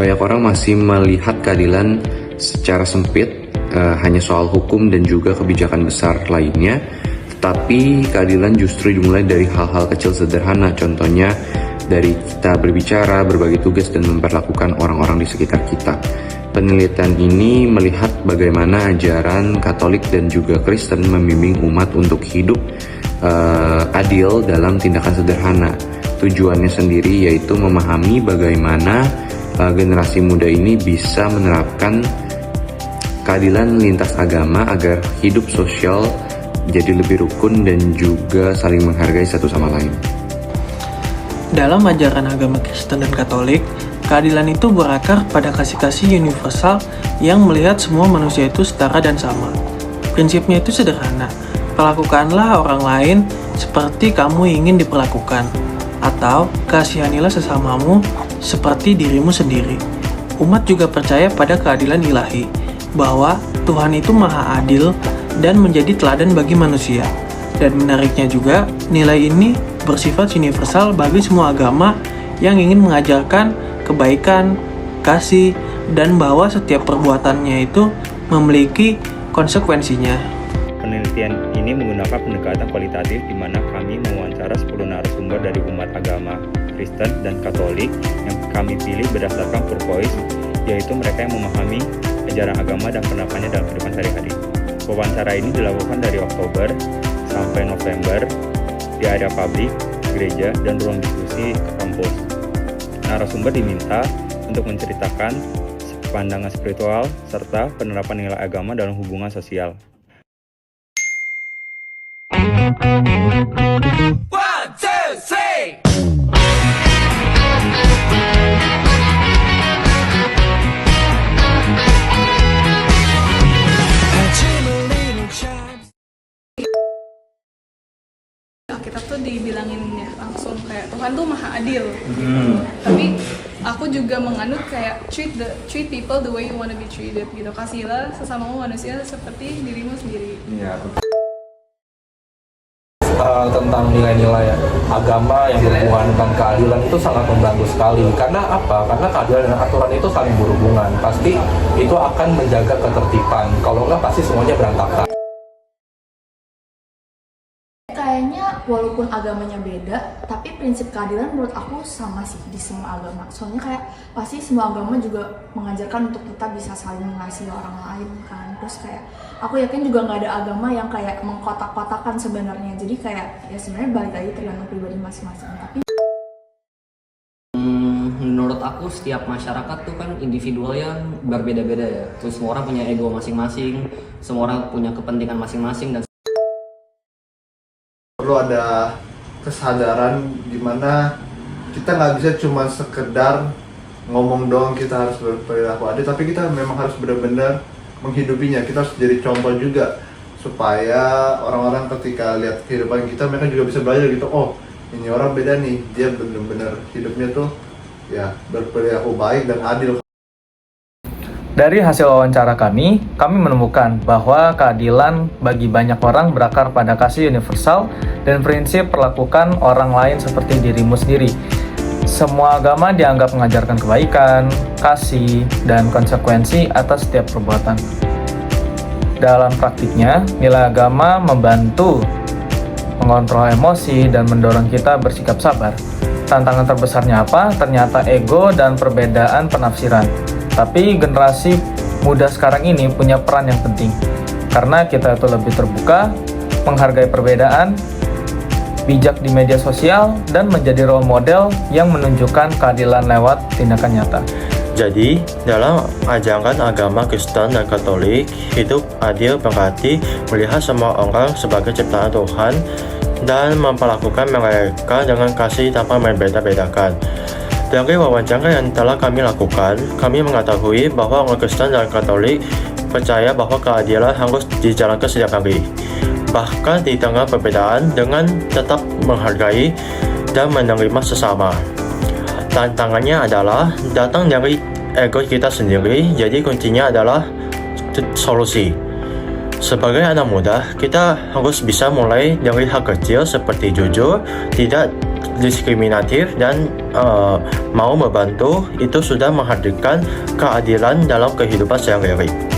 Banyak orang masih melihat keadilan secara sempit, hanya soal hukum dan juga kebijakan besar lainnya. Tetapi keadilan justru dimulai dari hal-hal kecil sederhana. Contohnya dari kita berbicara, berbagi tugas, dan memperlakukan orang-orang di sekitar kita. Penelitian ini melihat bagaimana ajaran Katolik dan juga Kristen membimbing umat untuk hidup adil dalam tindakan sederhana. Tujuannya sendiri yaitu memahami bagaimana generasi muda ini bisa menerapkan keadilan lintas agama agar hidup sosial jadi lebih rukun dan juga saling menghargai satu sama lain. Dalam ajaran agama Kristen dan Katolik, keadilan itu berakar pada kasih-kasih universal yang melihat semua manusia itu setara dan sama. Prinsipnya itu sederhana, perlakukanlah orang lain seperti kamu ingin diperlakukan, atau kasihanilah sesamamu seperti dirimu sendiri. Umat juga percaya pada keadilan ilahi, bahwa Tuhan itu maha adil dan menjadi teladan bagi manusia. Dan menariknya juga, nilai ini bersifat universal bagi semua agama yang ingin mengajarkan kebaikan, kasih, dan bahwa setiap perbuatannya itu memiliki konsekuensinya. Penelitian ini menggunakan pendekatan kualitatif di mana kami mewawancara 10 narasumber dari umat agama Kristen dan Katolik yang kami pilih berdasarkan purpose, yaitu mereka yang memahami ajaran agama dan penerapannya dalam kehidupan sehari-hari. Wawancara ini dilakukan dari Oktober sampai November di area publik, gereja, dan ruang diskusi ke kampus. Narasumber diminta untuk menceritakan pandangan spiritual serta penerapan nilai agama dalam hubungan sosial. One, two, three. Kita tuh dibilangin ya langsung kayak Tuhan tuh maha adil. Tapi aku juga menganut kayak treat people the way you want to be treated gitu. Kasihilah sesamamu manusia seperti dirimu sendiri. Iya. Tentang nilai-nilai agama yang berhubungan dengan keadilan itu sangat membantu sekali. Karena apa? Karena keadilan dan aturan itu saling berhubungan. Pasti itu akan menjaga ketertiban. Kalau enggak pasti semuanya berantakan. Kayaknya walaupun agamanya beda, tapi prinsip keadilan menurut aku sama sih di semua agama. Soalnya kayak pasti semua agama juga mengajarkan untuk kita bisa saling mengasihi orang lain kan. Terus kayak aku yakin juga nggak ada agama yang kayak mengkotak-kotakan sebenarnya. Jadi kayak ya sebenarnya balik lagi tergantung pribadi masing-masing. Tapi menurut aku setiap masyarakat tuh kan individual yang berbeda-beda ya. Terus semua orang punya ego masing-masing, semua orang punya kepentingan masing-masing, dan perlu ada kesadaran dimana kita nggak bisa cuma sekedar ngomong doang kita harus berperilaku adil, tapi kita memang harus benar-benar menghidupinya. Kita harus jadi contoh juga supaya orang-orang ketika lihat kehidupan kita, mereka juga bisa belajar gitu, oh ini orang beda nih, dia benar-benar hidupnya tuh ya berperilaku baik dan adil. Dari hasil wawancara kami menemukan bahwa keadilan bagi banyak orang berakar pada kasih universal dan prinsip perlakukan orang lain seperti dirimu sendiri. Semua agama dianggap mengajarkan kebaikan, kasih, dan konsekuensi atas setiap perbuatan. Dalam praktiknya, nilai agama membantu mengontrol emosi dan mendorong kita bersikap sabar. Tantangan terbesarnya apa? Ternyata ego dan perbedaan penafsiran. Tapi generasi muda sekarang ini punya peran yang penting, karena kita itu lebih terbuka, menghargai perbedaan, bijak di media sosial, dan menjadi role model yang menunjukkan keadilan lewat tindakan nyata. Jadi, dalam ajaran agama Kristen dan Katolik, hidup adil berarti melihat semua orang sebagai ciptaan Tuhan dan memperlakukan mereka dengan kasih tanpa membeda-bedakan. Dari wawancara yang telah kami lakukan, kami mengetahui bahwa orang Kristen dan Katolik percaya bahwa keadilan harus dijalankan setiap hari, bahkan di tengah perbedaan, dengan tetap menghargai dan menerima sesama. Tantangannya adalah datang dari ego kita sendiri, jadi kuncinya adalah solusi. Sebagai anak muda, kita harus bisa mulai dari hal kecil seperti jujur, tidak diskriminatif dan mau membantu, itu sudah menghadirkan keadilan dalam kehidupan sehari-hari.